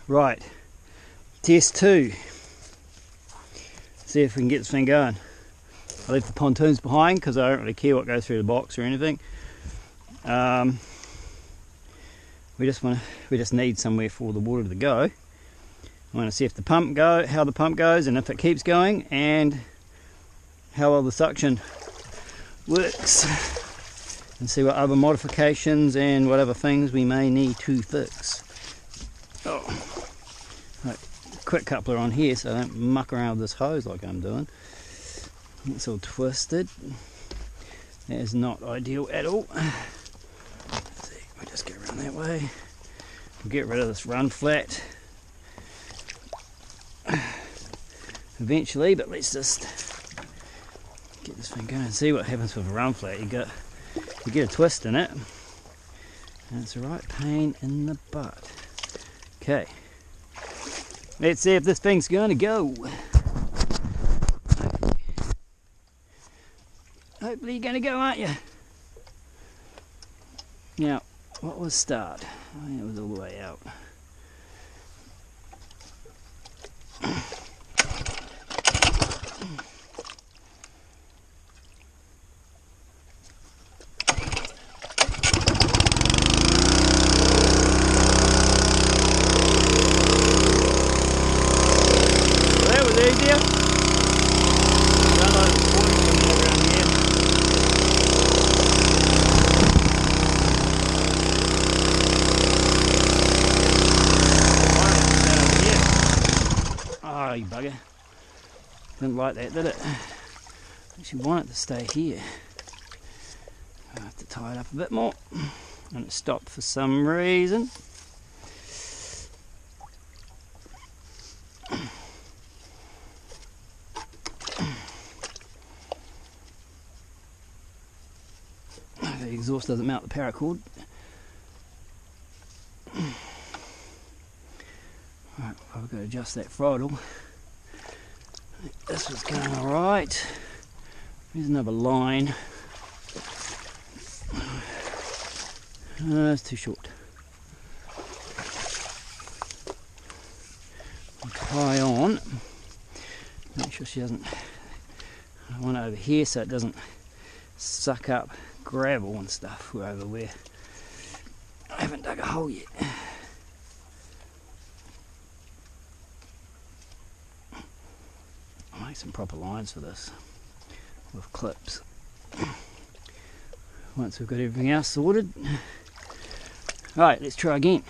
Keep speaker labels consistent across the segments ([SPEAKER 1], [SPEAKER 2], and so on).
[SPEAKER 1] Right, test 2. See if we can get this thing going. I left the pontoons behind because I don't really care what goes through the box or anything. We just need somewhere for the water to go. I want to see if how the pump goes, and if it keeps going, and how well the suction works, and see what other modifications and whatever things we may need to fix. Oh, right, quick coupler on here so I don't muck around with this hose like I'm doing. It's all twisted. That is not ideal at all. Let's see, we'll just go around that way. We'll get rid of this run flat eventually, but let's just get this thing going and see what happens with a run flat. You get a twist in it, and it's a right pain in the butt. Okay, let's see if this thing's going to go. Hopefully you're going to go, aren't you? Now, what was start? I think it was all the way out. Oh, you bugger. Didn't like that, did it? Actually want it to stay here. I have to tie it up a bit more. And it stopped for some reason. The exhaust doesn't mount the paracord. Right, I've got to adjust that throttle. This was going alright. Here's another line. It's too short. I'll tie on. Make sure she doesn't. I want it over here so it doesn't suck up gravel and stuff over where I haven't dug a hole yet. I'll make some proper lines for this with clips once we've got everything else sorted. Right, let's try again.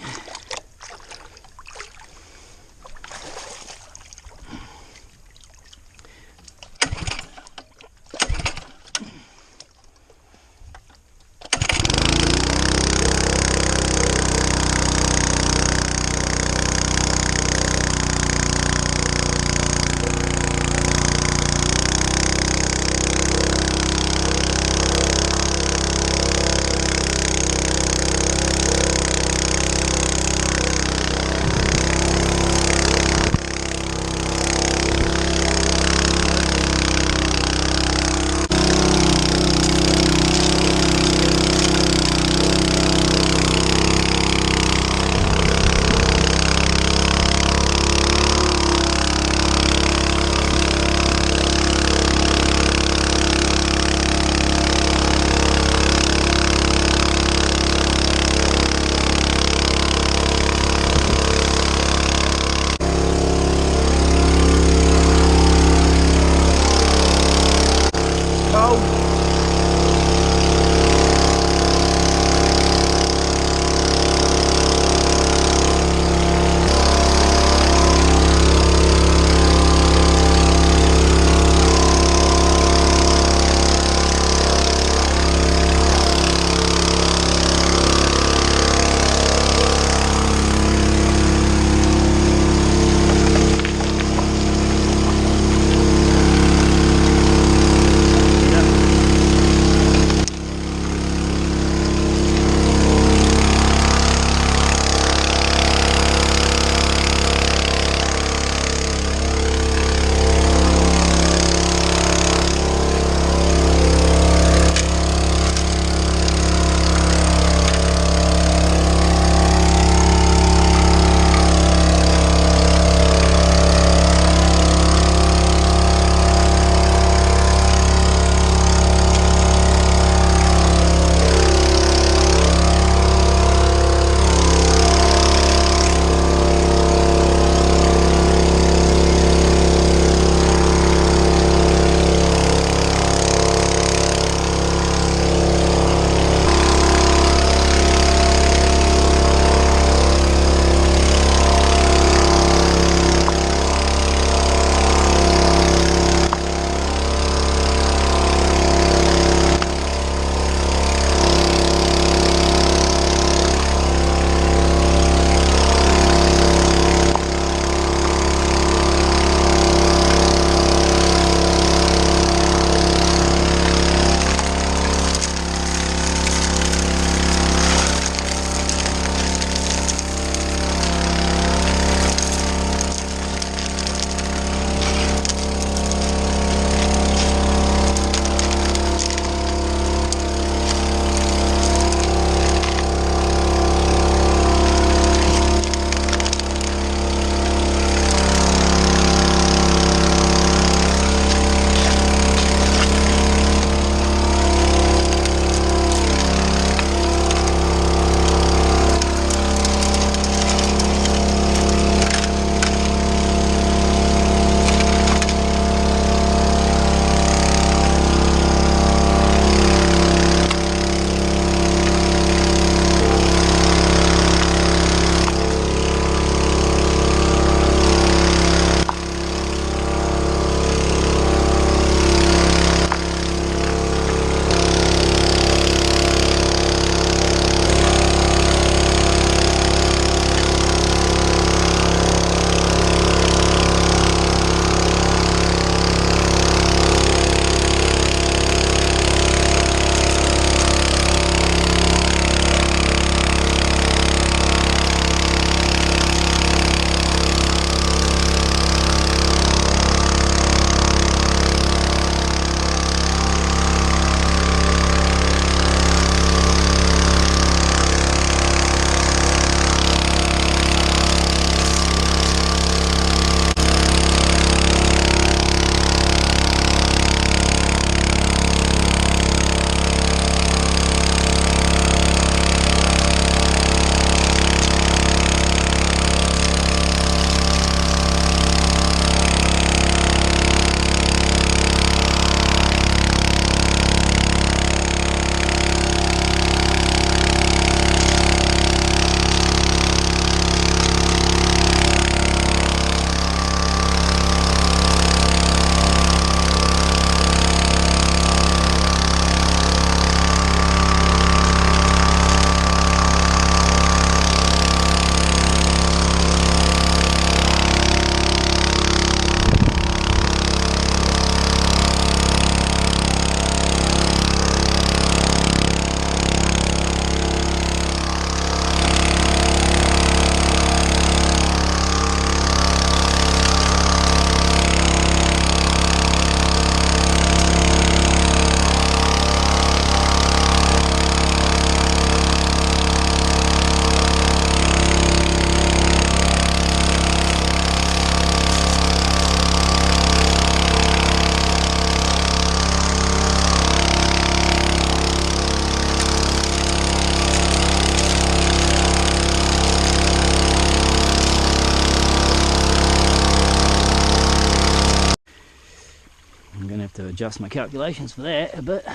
[SPEAKER 1] adjust my calculations for that a bit.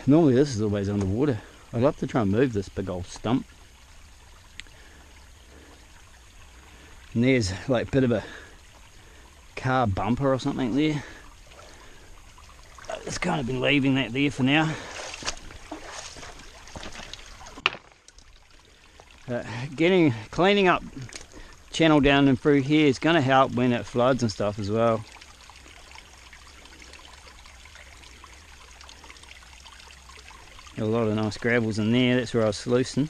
[SPEAKER 1] Normally this is always underwater. I'd love to try and move this big old stump. And there's like a bit of a car bumper or something there. It's kind of been leaving that there for now. Cleaning up channel down and through here is going to help when it floods and stuff as well. Got a lot of nice gravels in there. That's where I was sluicing.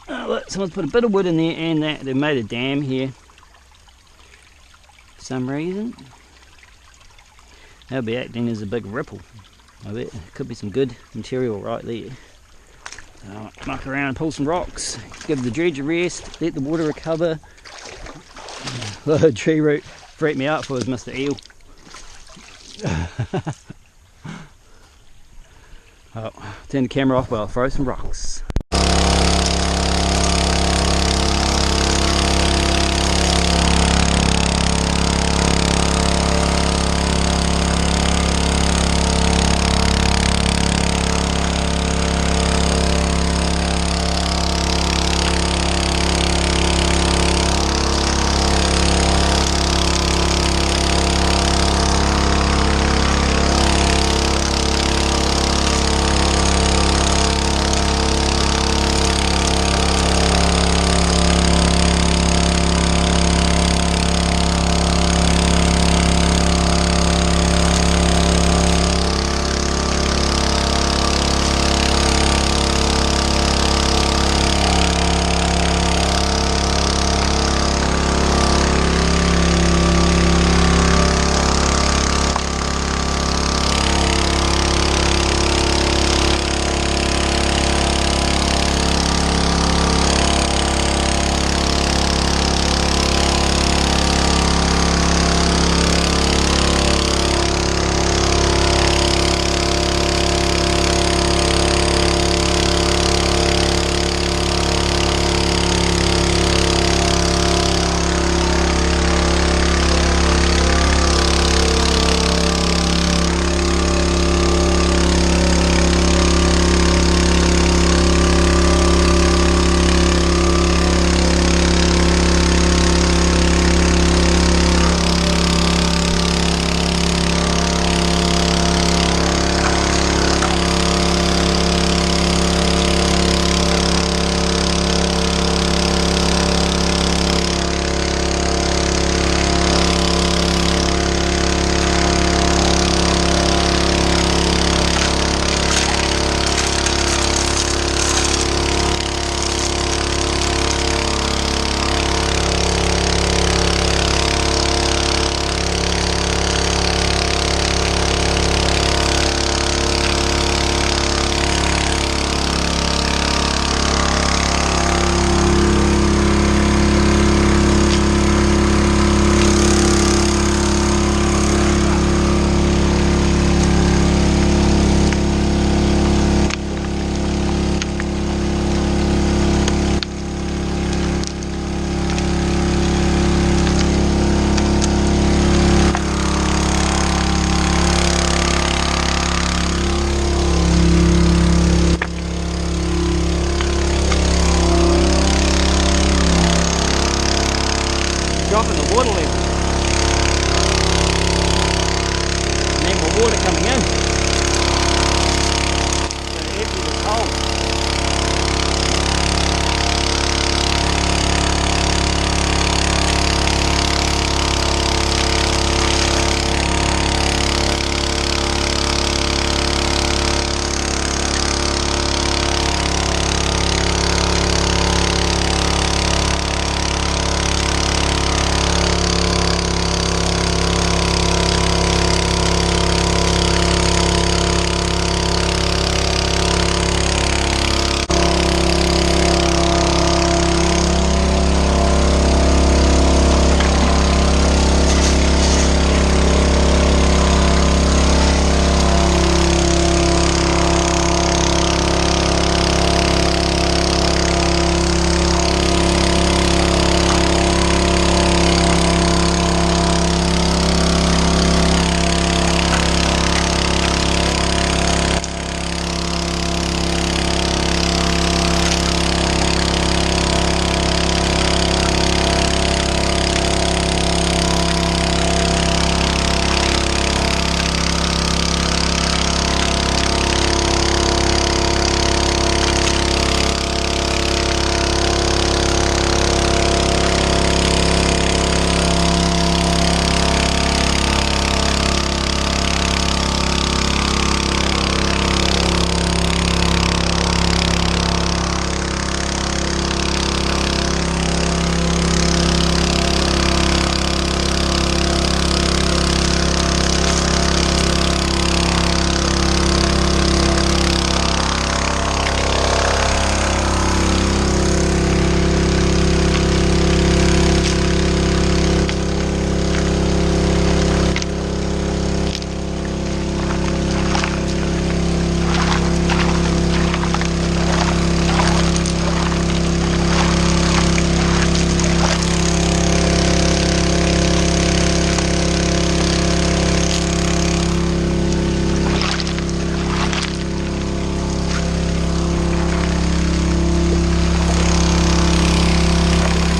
[SPEAKER 1] Oh, look, someone's put a bit of wood in there, and that they've made a dam here for some reason. That'll be acting as a big ripple. I bet it could be some good material right there. Muck around, pull some rocks, give the dredge a rest, let the water recover. The tree root freaked me out for was Mr. Eel. Oh, turn the camera off while I throw some rocks.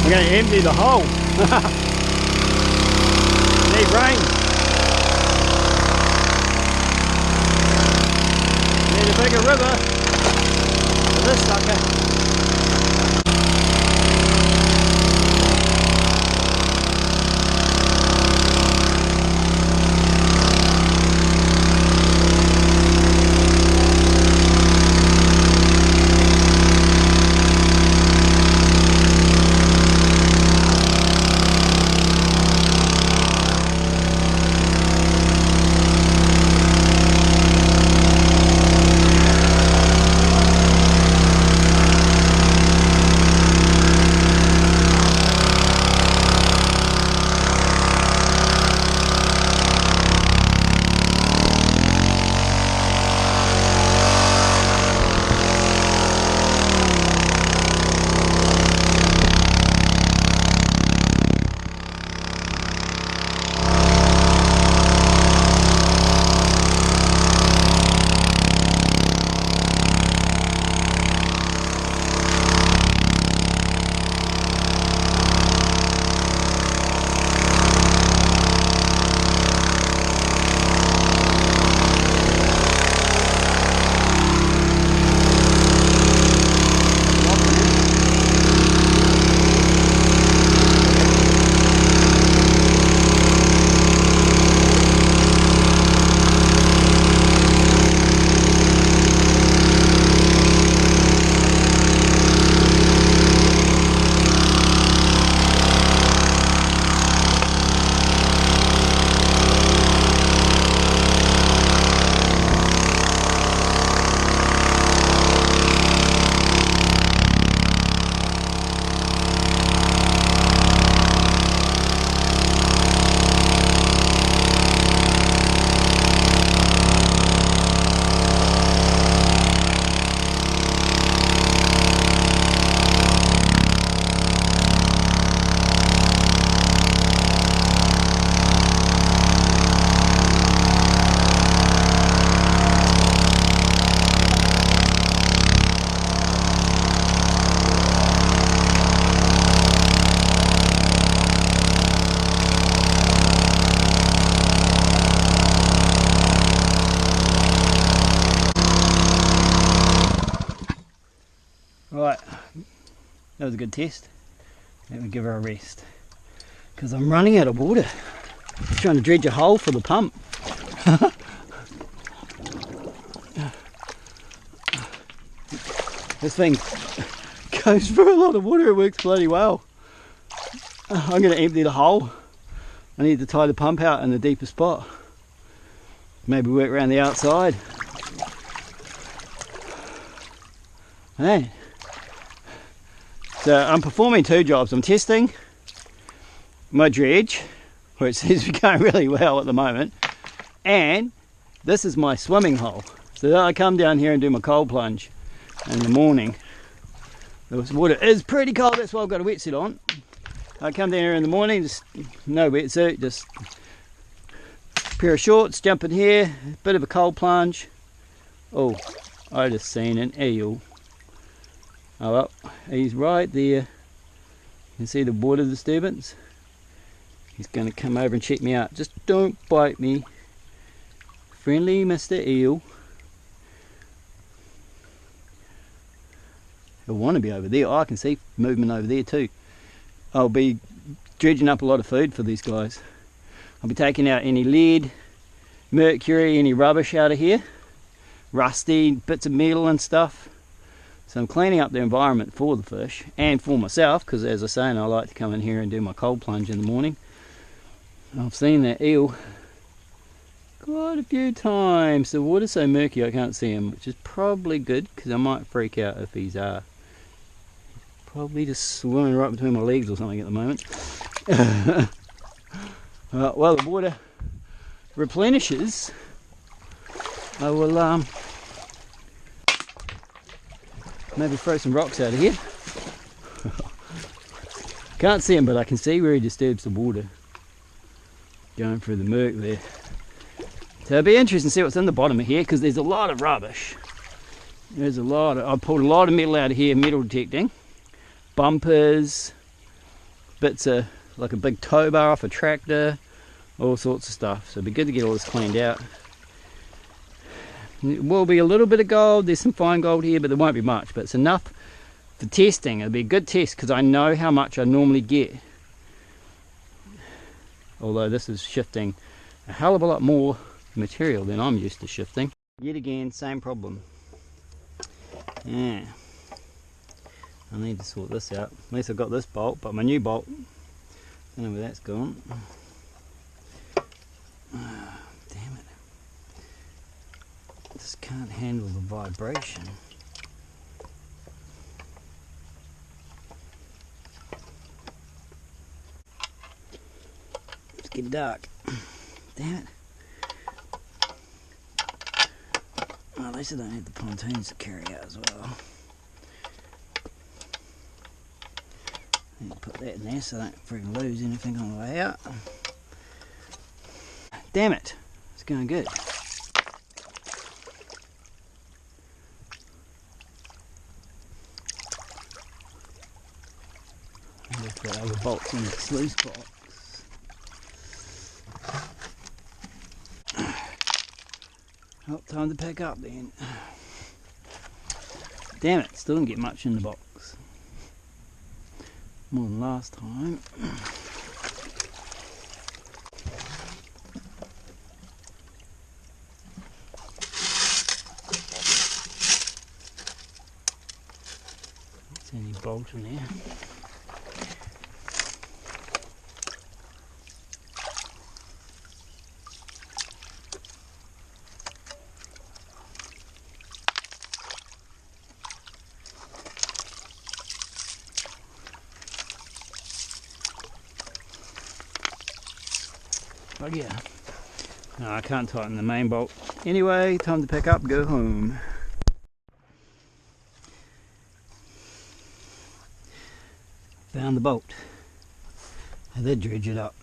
[SPEAKER 1] I'm going to empty the hole. Need rain. Need a bigger river for this sucker. Right, that was a good test. Let me give her a rest because I'm running out of water. I'm trying to dredge a hole for the pump. This thing goes for a lot of water. It works bloody well. I'm going to empty the hole. I need to tie the pump out in the deeper spot. Maybe work around the outside. Hey. So I'm performing two jobs. I'm testing my dredge, where it seems to be going really well at the moment, and this is my swimming hole. So I come down here and do my cold plunge in the morning. The water is pretty cold, that's why I've got a wetsuit on. I come down here in the morning, just no wetsuit, just a pair of shorts, jump in here, bit of a cold plunge. Oh, I just seen an eel. Oh well, he's right there. You can see the water disturbance. He's going to come over and check me out. Just don't bite me. Friendly Mr. Eel. He'll want to be over there. Oh, I can see movement over there too. I'll be dredging up a lot of food for these guys. I'll be taking out any lead, mercury, any rubbish out of here. Rusty, bits of metal and stuff. So I'm cleaning up the environment for the fish and for myself, because as I say, I like to come in here and do my cold plunge in the morning. I've seen that eel quite a few times. The water's so murky I can't see him, which is probably good because I might freak out if he's probably just swimming right between my legs or something at the moment. While the water replenishes, I will maybe throw some rocks out of here. Can't see him, but I can see where he disturbs the water. Going through the murk there. So it'll be interesting to see what's in the bottom of here, because there's a lot of rubbish. There's a lot of, I pulled a lot of metal out of here, metal detecting. Bumpers, bits of like a big tow bar off a tractor, all sorts of stuff. So it'd be good to get all this cleaned out. It will be a little bit of gold, there's some fine gold here, but there won't be much, but it's enough for testing. It'll be a good test because I know how much I normally get, although this is shifting a hell of a lot more material than I'm used to shifting. Yet again, same problem. Yeah, I need to sort this out. At least I've got this bolt, but my new bolt, don't know where that's gone. Oh, damn it. Just can't handle the vibration. It's getting dark. Damn it. Well, at least I don't have the pontoons to carry out as well. Need to put that in there so I don't freaking lose anything on the way out. Damn it, it's going good. I've got other bolts in the sluice box. Oh, time to pack up then. Damn it, still didn't get much in the box. More than last time. Is there any bolt in there? Oh yeah. No, I can't tighten the main bolt. Anyway, time to pack up, go home. Found the bolt. I did dredge it up.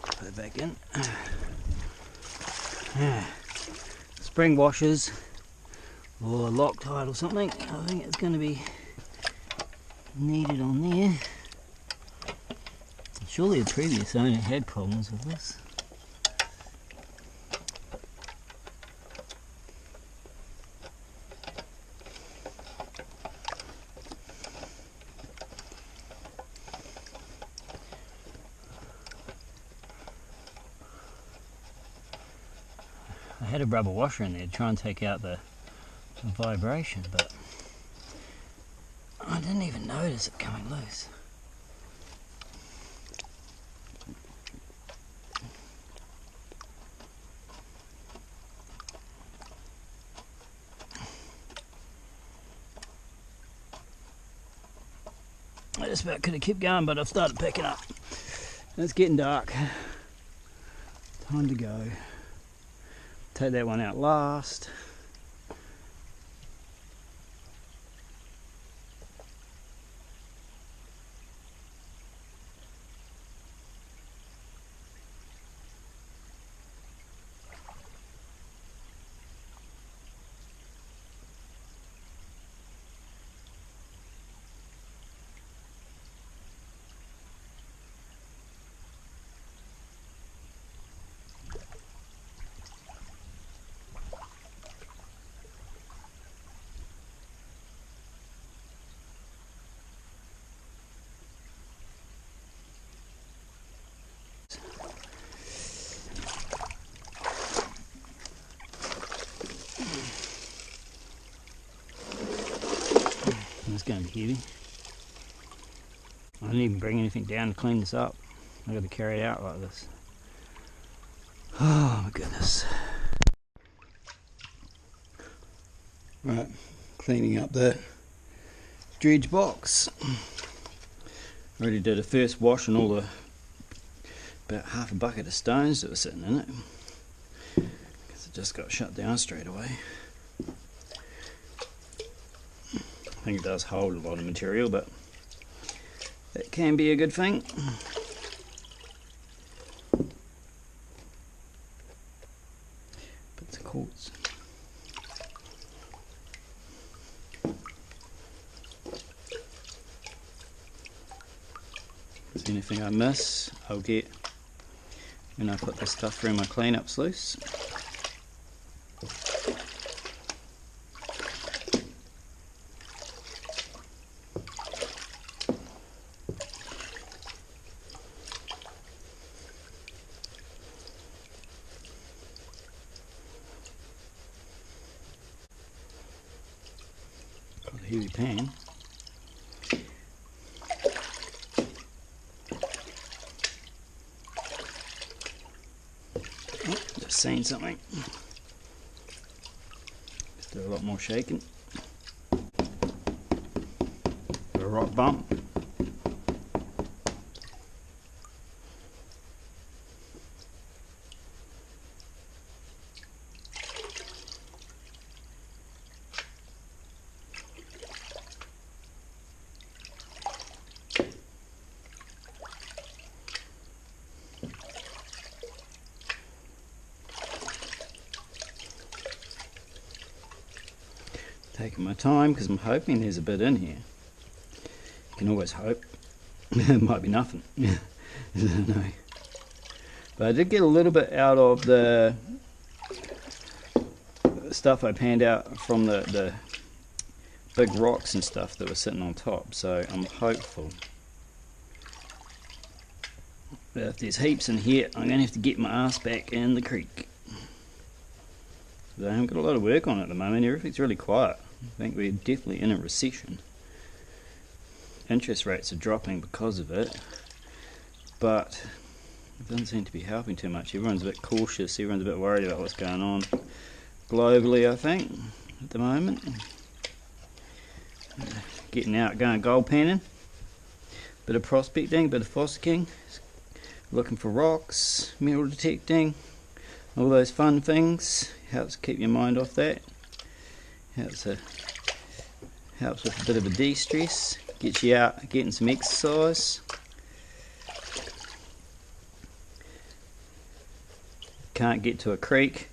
[SPEAKER 1] Put it back in. Spring washers or Loctite or something. I think it's going to be needed on there. Surely the previous owner had problems with this. I had a rubber washer in there to try and take out the vibration, but I didn't even notice it coming loose. I just about could have kept going, but I've started picking up. It's getting dark. Time to go. Take that one out last. It's going to be heavy. I didn't even bring anything down to clean this up. I've got to carry it out like this. Oh my goodness. Right, cleaning up the dredge box. Already did a first wash on all the about half a bucket of stones that were sitting in it, because it just got shut down straight away. I think it does hold a lot of material, but that can be a good thing. Bits of quartz. If there's anything I miss, I'll get when I put this stuff through my cleanup sluice. Got a heavy pan. Just seen something. Just do a lot more shaking. A rock bump. Taking my time because I'm hoping there's a bit in here. You can always hope. It might be nothing. I don't know. But I did get a little bit out of the stuff I panned out from the big rocks and stuff that were sitting on top. So I'm hopeful that if there's heaps in here, I'm going to have to get my ass back in the creek. I haven't got a lot of work on at the moment. Everything's really quiet. I think we're definitely in a recession. Interest rates are dropping because of it, but it doesn't seem to be helping too much. Everyone's a bit cautious, everyone's a bit worried about what's going on globally, I think, at the moment. Getting out, going gold panning, bit of prospecting, bit of fossicking, looking for rocks, metal detecting, all those fun things. Helps keep your mind off that. Helps with a bit of a de-stress, gets you out getting some exercise. Can't get to a creek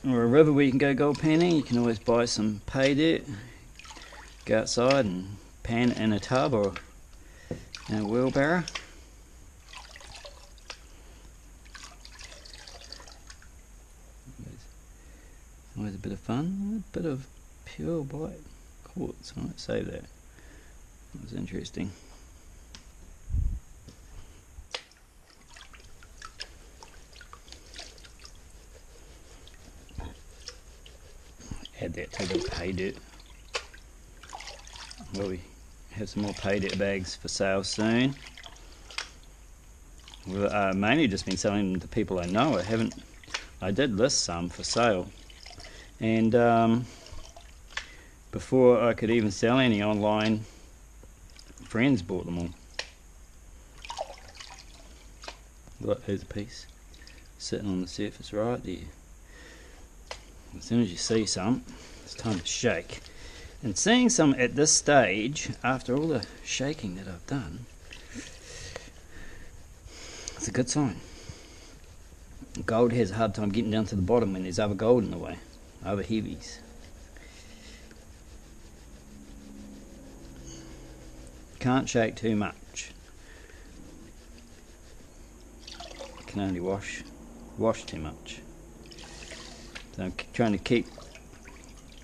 [SPEAKER 1] or a river where you can go gold panning, you can always buy some pay dirt, go outside and pan in a tub or in a wheelbarrow. Always a bit of fun, a bit of pure white quartz. I might save that. That was interesting. Add that to the pay dirt. Well, we have some more pay dirt bags for sale soon. We've mainly just been selling them to people I know. I did list some for sale. And before I could even sell any online, friends bought them all. Look, there's a piece sitting on the surface right there. As soon as you see some, it's time to shake. And seeing some at this stage, after all the shaking that I've done, it's a good sign. Gold has a hard time getting down to the bottom when there's other gold in the way. Other heavies. Can't shake too much. Can only wash too much. So I'm trying to keep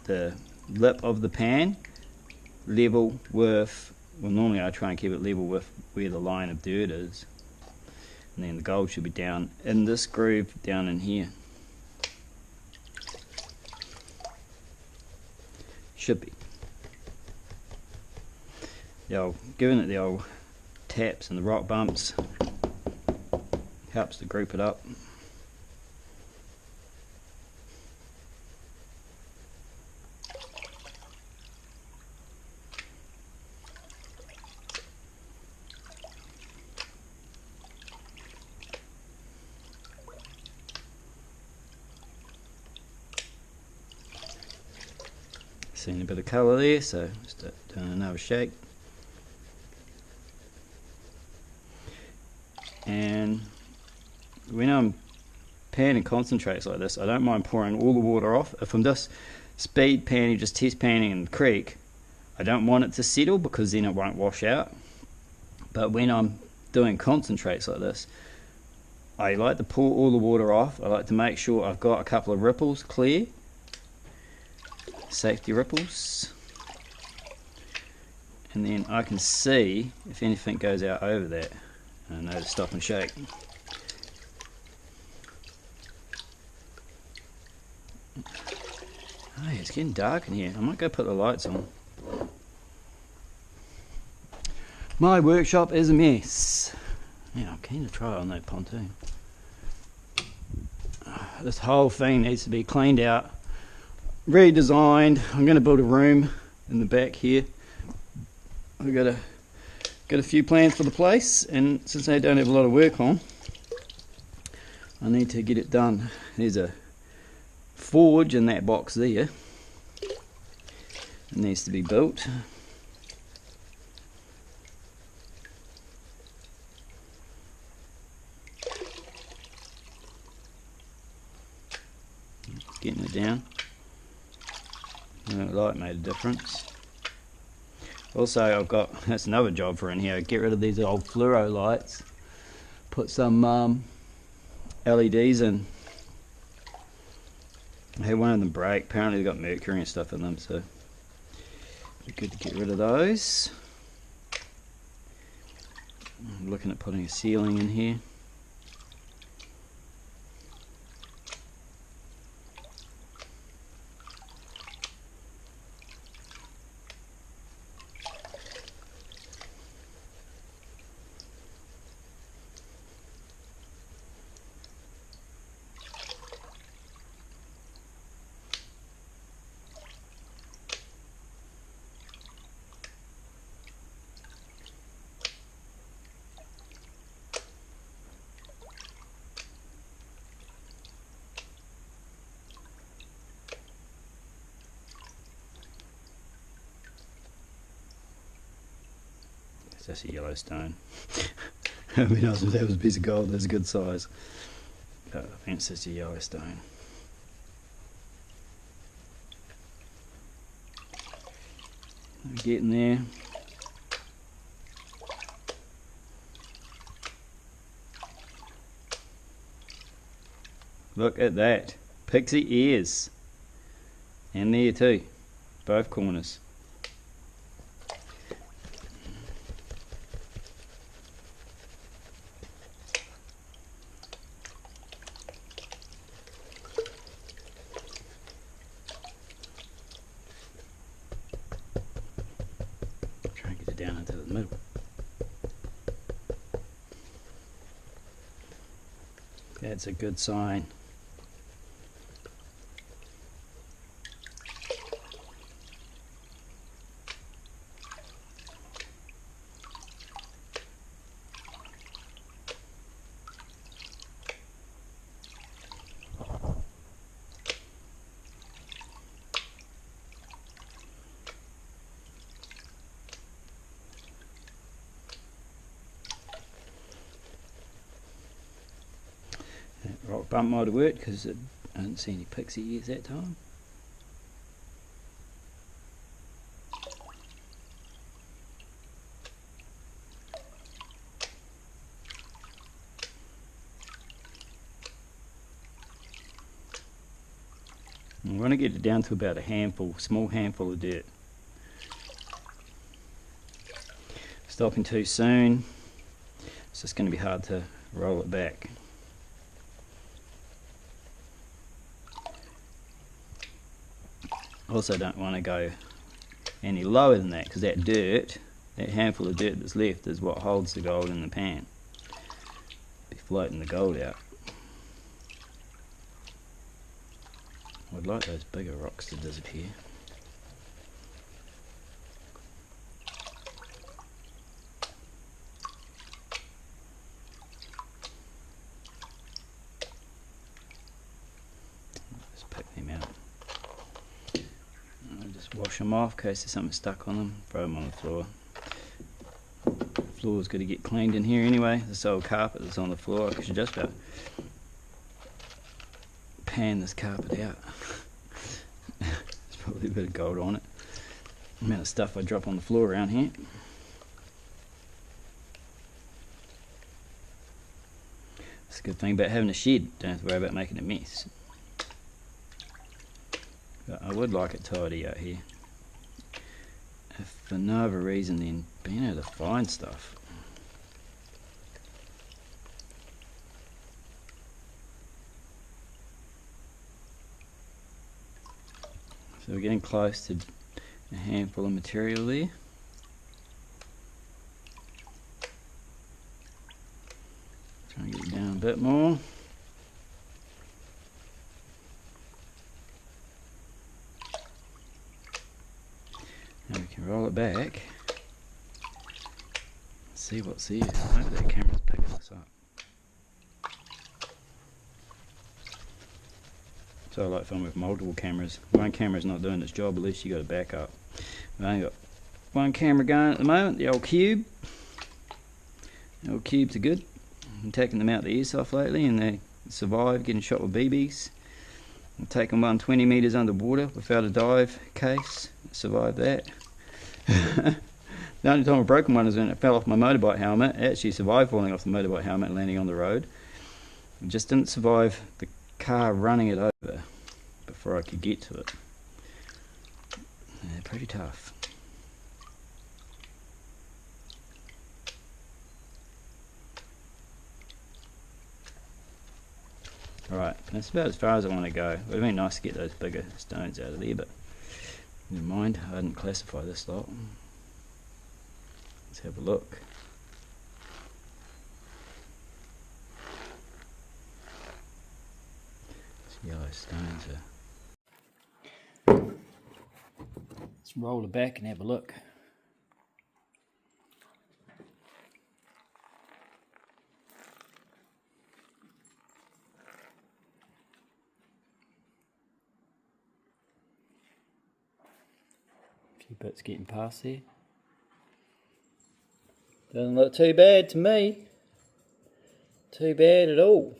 [SPEAKER 1] the lip of the pan level with, well, normally I try and keep it level with where the line of dirt is, and then the gold should be down in this groove down in here. Should be. Giving it the old taps and the rock bumps helps to group it up. Seen a bit of colour there, so just doing another shake. And when I'm panning concentrates like this, I don't mind pouring all the water off. If I'm just speed panning, just test panning in the creek, I don't want it to settle because then it won't wash out. But when I'm doing concentrates like this, I like to pour all the water off. I like to make sure I've got a couple of ripples clear, safety ripples, and then I can see if anything goes out over that. I know to stop and shake. Oh, it's getting dark in here. I might go put the lights on. My workshop is a mess. Yeah, I'm keen to try it on that pontoon. This whole thing needs to be cleaned out, redesigned. I'm going to build a room in the back here. I've got a few plans for the place, and since I don't have a lot of work on, I need to get it done. There's a forge in that box there. It needs to be built. Getting it down. The light made a difference. Also, I've got, that's another job for in here, get rid of these old fluoro lights, put some LEDs in. I had one of them break. Apparently they've got mercury and stuff in them, so it'd be good to get rid of those. I'm looking at putting a ceiling in here. That's a yellow stone. It'd be nice if that was a piece of gold. That's a good size. But I think it's just a yellow stone. We're getting there. Look at that. Pixie ears. And there too. Both corners. Down into the middle. That's a good sign. Rock bump might have worked because I didn't see any pixie ears that time. I'm going to get it down to about a handful, small handful of dirt. Stopping too soon, it's just going to be hard to roll it back. Also don't want to go any lower than that because that dirt, that handful of dirt that's left is what holds the gold in the pan. Be floating the gold out. I'd like those bigger rocks to disappear. Just pick them out. I'll just wash them off in case there's something stuck on them. Throw them on the floor. The floor's got to get cleaned in here anyway. This old carpet that's on the floor, I should just about pan this carpet out. There's probably a bit of gold on it. The amount of stuff I drop on the floor around here. Good thing about having a shed, don't have to worry about making a mess. But I would like it tidy out here. If for no other reason than being able to find stuff. So we're getting close to a handful of material there. Try and get it down a bit more. Now we can roll it back. See what's here. Maybe that camera's picking this up. So I like fun with multiple cameras. One camera's not doing its job, at least you got a backup. I've only got one camera going at the moment, the old cube. The old cubes are good. I'm taking them out the airsoft lately and they survive getting shot with BBs. I've taken one 20 metres underwater without a dive case. Survived that. The only time I've broken one is when it fell off my motorbike helmet. It actually survived falling off the motorbike helmet and landing on the road. It just didn't survive the car running it over before I could get to it. They're pretty tough. Alright, that's about as far as I want to go. It would have been nice to get those bigger stones out of there, but never mind, I didn't classify this lot. Let's have a look. These yellow stones are... Let's roll it back and have a look. A few bits getting past there. Doesn't look too bad to me. Too bad at all.